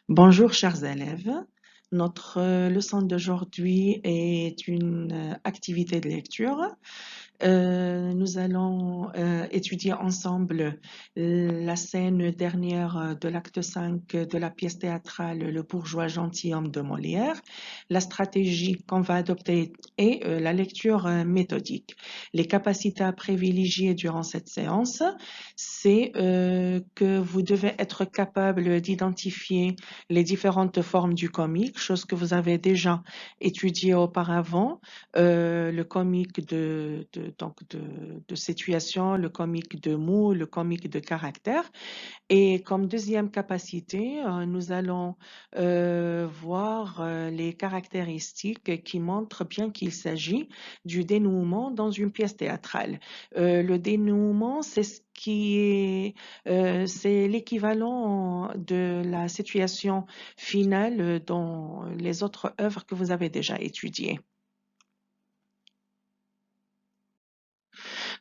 Bonjour chers élèves, notre leçon d'aujourd'hui est une activité de lecture. Nous allons étudier ensemble la scène dernière de l'acte 5 de la pièce théâtrale Le bourgeois gentilhomme de Molière, la stratégie qu'on va adopter et la lecture méthodique. Les capacités à privilégier durant cette séance, c'est que vous devez être capable d'identifier les différentes formes du comique, chose que vous avez déjà étudiée auparavant, le comique de situation, le comique de mots, le comique de caractère. Et comme deuxième capacité, nous allons voir les caractéristiques qui montrent bien qu'il s'agit du dénouement dans une pièce théâtrale. Le dénouement, c'est l'équivalent de la situation finale dans les autres œuvres que vous avez déjà étudiées.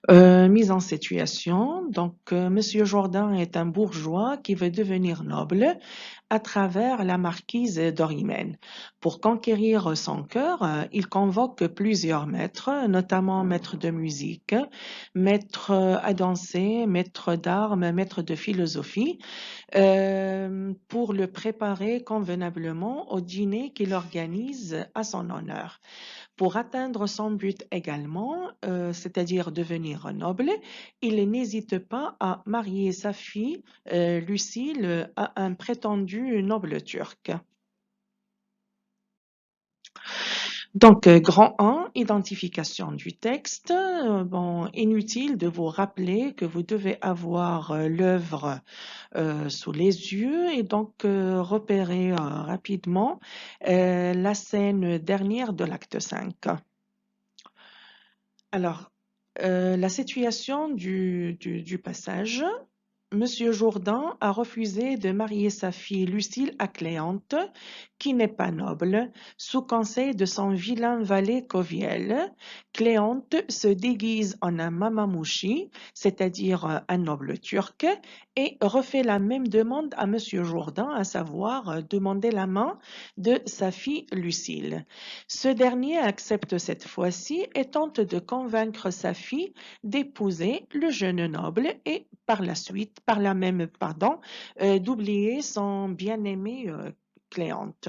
Mise en situation, donc Monsieur Jourdain est un bourgeois qui veut devenir noble à travers la marquise d'Orymène. Pour conquérir son cœur, il convoque plusieurs maîtres, notamment maîtres de musique, maîtres à danser, maîtres d'armes, maîtres de philosophie, pour le préparer convenablement au dîner qu'il organise à son honneur. Pour atteindre son but également, c'est-à-dire devenir noble, il n'hésite pas à marier sa fille, Lucile, à un prétendu noble turc. Donc, grand 1, identification du texte. Bon, inutile de vous rappeler que vous devez avoir l'œuvre sous les yeux et donc repérer rapidement la scène dernière de l'acte 5. Alors, la situation du passage. Monsieur Jourdain a refusé de marier sa fille Lucile à Cléante, qui n'est pas noble, sous conseil de son vilain valet Coviel. Cléante se déguise en un mamamouchi, c'est-à-dire un noble turc, et refait la même demande à Monsieur Jourdain, à savoir demander la main de sa fille Lucile. Ce dernier accepte cette fois-ci et tente de convaincre sa fille d'épouser le jeune noble et par la même, d'oublier son bien-aimé Cléante.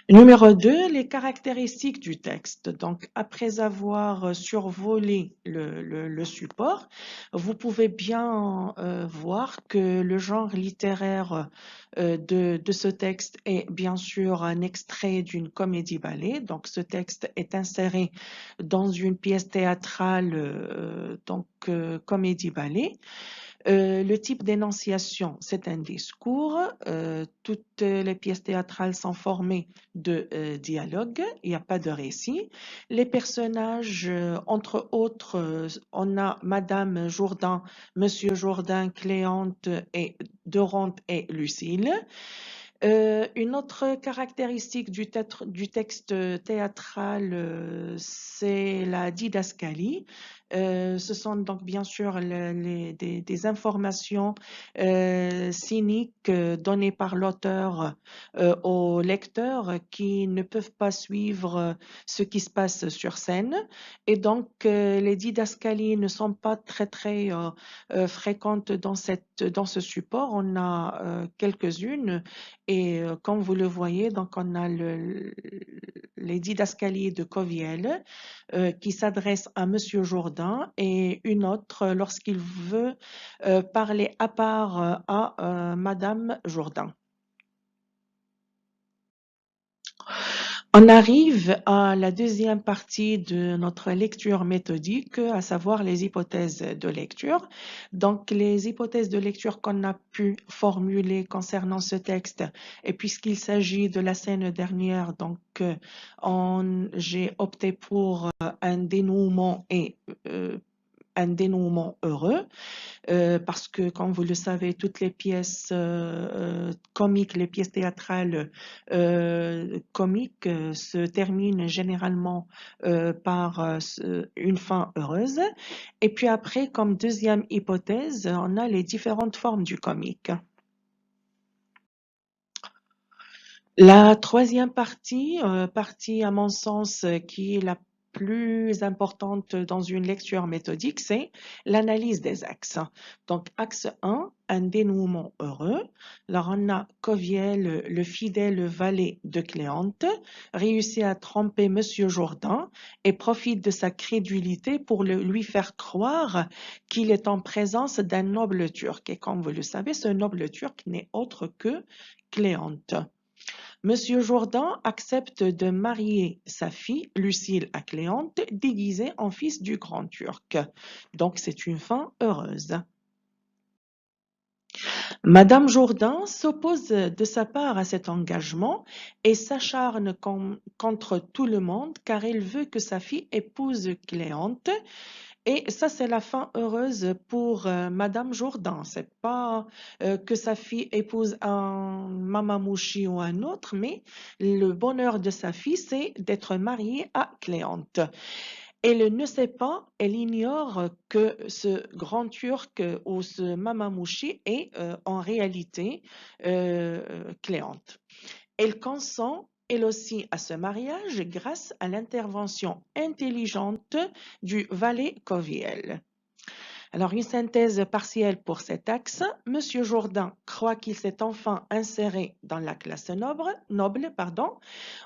Numéro 2, les caractéristiques du texte. Donc, après avoir survolé le support, vous pouvez bien voir que le genre littéraire de ce texte est bien sûr un extrait d'une comédie-ballet. Donc, ce texte est inséré dans une pièce théâtrale, comédie-ballet. Le type d'énonciation, c'est un discours. Toutes les pièces théâtrales sont formées de dialogues, il n'y a pas de récit. Les personnages, entre autres, on a Madame Jourdain, Monsieur Jourdain, Cléante et Dorante et Lucile. Une autre caractéristique du texte théâtral, c'est la didascalie. Ce sont donc bien sûr des informations cyniques données par l'auteur aux lecteurs qui ne peuvent pas suivre ce qui se passe sur scène. Et donc, les didascalies ne sont pas très fréquentes dans ce support. On a quelques-unes et comme vous le voyez, donc on a les didascalies de Coviel qui s'adresse à Monsieur Jourdain et une autre lorsqu'il veut parler à part à Madame Jourdain. On arrive à la deuxième partie de notre lecture méthodique, à savoir les hypothèses de lecture. Donc, les hypothèses de lecture qu'on a pu formuler concernant ce texte, et puisqu'il s'agit de la scène dernière, donc j'ai opté pour un dénouement et un dénouement heureux. Parce que, comme vous le savez, toutes les pièces comiques, les pièces théâtrales comiques se terminent généralement par une fin heureuse. Et puis après, comme deuxième hypothèse, on a les différentes formes du comique. La troisième partie, partie à mon sens qui est la plus importante dans une lecture méthodique, c'est l'analyse des axes. Donc, axe 1, un dénouement heureux. Alors, on a Coviel, le fidèle valet de Cléante, réussit à tromper Monsieur Jourdain et profite de sa crédulité pour lui faire croire qu'il est en présence d'un noble turc. Et comme vous le savez, ce noble turc n'est autre que Cléante. Monsieur Jourdain accepte de marier sa fille, Lucile, à Cléante, déguisée en fils du Grand Turc. Donc c'est une fin heureuse. Madame Jourdain s'oppose de sa part à cet engagement et s'acharne contre tout le monde car elle veut que sa fille épouse Cléante. Et ça, c'est la fin heureuse pour Madame Jourdain. C'est pas que sa fille épouse un Mamamouchi ou un autre, mais le bonheur de sa fille, c'est d'être mariée à Cléante. Elle ne sait pas, elle ignore que ce grand Turc ou ce Mamamouchi est en réalité Cléante. Elle consent, elle aussi, à ce mariage grâce à l'intervention intelligente du valet Coviel. Alors, une synthèse partielle pour cet axe. Monsieur Jourdain croit qu'il s'est enfin inséré dans la classe noble,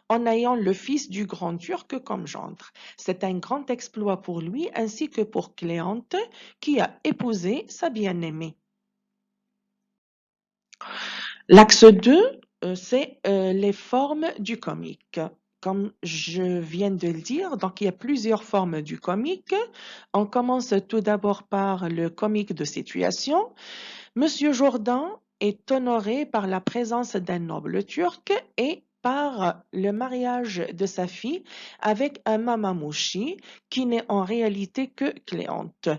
en ayant le fils du grand Turc comme gendre. C'est un grand exploit pour lui ainsi que pour Cléante, qui a épousé sa bien-aimée. L'axe 2, c'est les formes du comique. Comme je viens de le dire, donc il y a plusieurs formes du comique. On commence tout d'abord par le comique de situation. Monsieur Jourdain est honoré par la présence d'un noble turc et par le mariage de sa fille avec un Mamamouchi qui n'est en réalité que Cléante.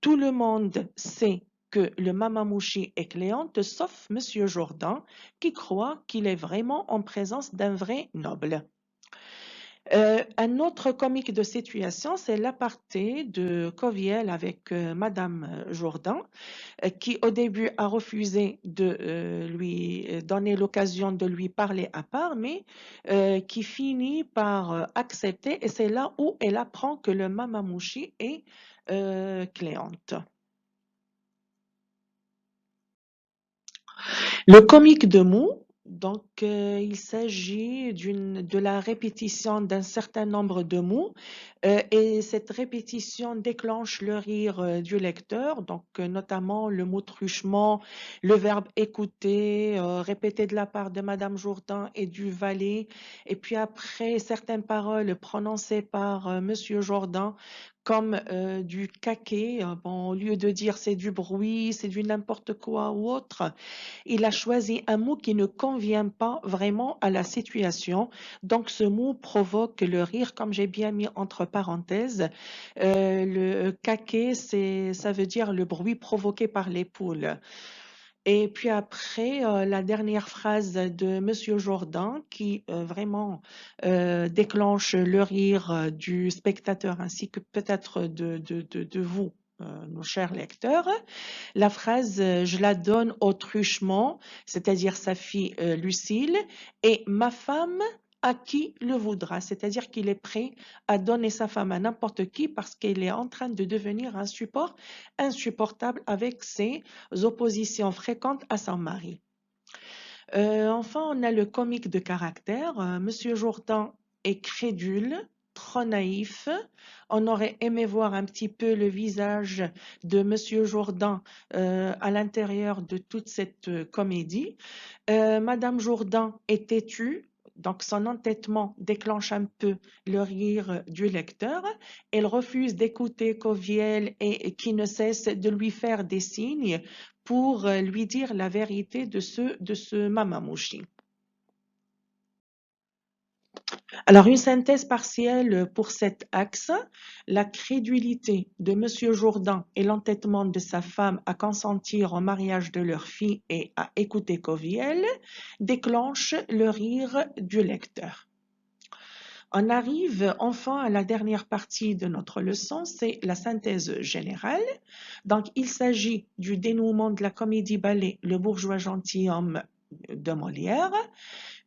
Tout le monde sait que le Mamamouchi est Cléante, sauf Monsieur Jourdain, qui croit qu'il est vraiment en présence d'un vrai noble. Un autre comique de situation, c'est l'aparté de Coviel avec Madame Jourdain, qui au début a refusé de lui donner l'occasion de lui parler à part, mais qui finit par accepter, et c'est là où elle apprend que le Mamamouchi est Cléante. Le comique de mots, donc il s'agit de la répétition d'un certain nombre de mots et cette répétition déclenche le rire du lecteur, donc notamment le mot truchement, le verbe écouter, répété de la part de Madame Jourdain et du valet, et puis après certaines paroles prononcées par Monsieur Jourdain comme du caquet, bon, au lieu de dire c'est du bruit, c'est du n'importe quoi ou autre, il a choisi un mot qui ne convient pas vraiment à la situation. Donc, ce mot provoque le rire, comme j'ai bien mis entre parenthèses. Le caquet, ça veut dire le bruit provoqué par les poules. Et puis après, la dernière phrase de Monsieur Jourdain qui vraiment déclenche le rire du spectateur ainsi que peut-être de vous, nos chers lecteurs. La phrase je la donne au truchement, c'est-à-dire sa fille Lucille, et ma femme à qui le voudra, c'est-à-dire qu'il est prêt à donner sa femme à n'importe qui parce qu'elle est en train de devenir un support insupportable avec ses oppositions fréquentes à son mari. Enfin, on a le comique de caractère. Monsieur Jourdain est crédule, trop naïf. On aurait aimé voir un petit peu le visage de Monsieur Jourdain à l'intérieur de toute cette comédie. Madame Jourdain est têtue. Donc, son entêtement déclenche un peu le rire du lecteur. Elle refuse d'écouter Coviel et qui ne cesse de lui faire des signes pour lui dire la vérité de ce Mamamouchi. Alors, une synthèse partielle pour cet axe, la crédulité de Monsieur Jourdain et l'entêtement de sa femme à consentir au mariage de leur fille et à écouter Coviel déclenchent le rire du lecteur. On arrive enfin à la dernière partie de notre leçon, c'est la synthèse générale. Donc, il s'agit du dénouement de la comédie-ballet Le bourgeois gentilhomme de Molière,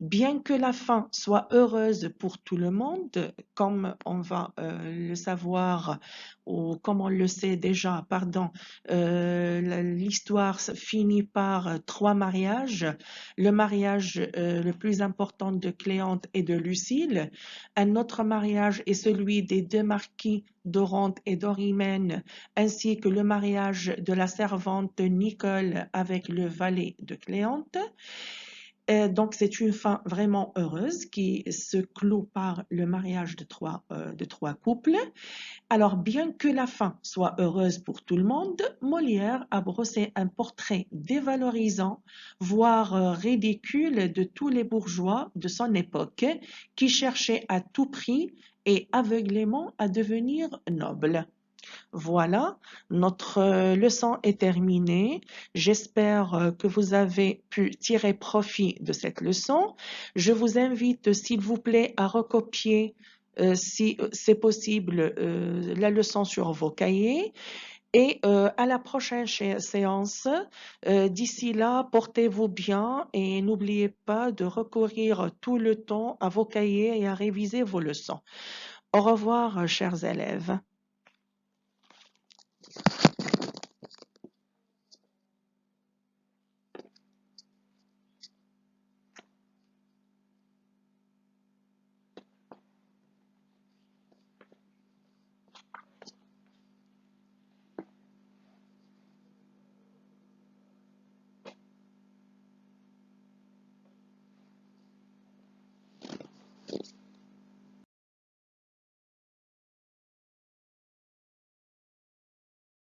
Bien que la fin soit heureuse pour tout le monde, comme on va le savoir ou comme on le sait déjà, pardon, l'histoire finit par trois mariages. Le mariage le plus important de Cléante et de Lucile. Un autre mariage est celui des deux marquis d'Oronte et d'Orimène, ainsi que le mariage de la servante Nicole avec le valet de Cléante. Donc, c'est une fin vraiment heureuse qui se clôt par le mariage de trois couples. Alors, bien que la fin soit heureuse pour tout le monde, Molière a brossé un portrait dévalorisant, voire ridicule de tous les bourgeois de son époque qui cherchaient à tout prix et aveuglément à devenir nobles. Voilà, notre leçon est terminée. J'espère que vous avez pu tirer profit de cette leçon. Je vous invite, s'il vous plaît, à recopier, si c'est possible, la leçon sur vos cahiers. Et à la prochaine séance. D'ici là, portez-vous bien et n'oubliez pas de recourir tout le temps à vos cahiers et à réviser vos leçons. Au revoir, chers élèves.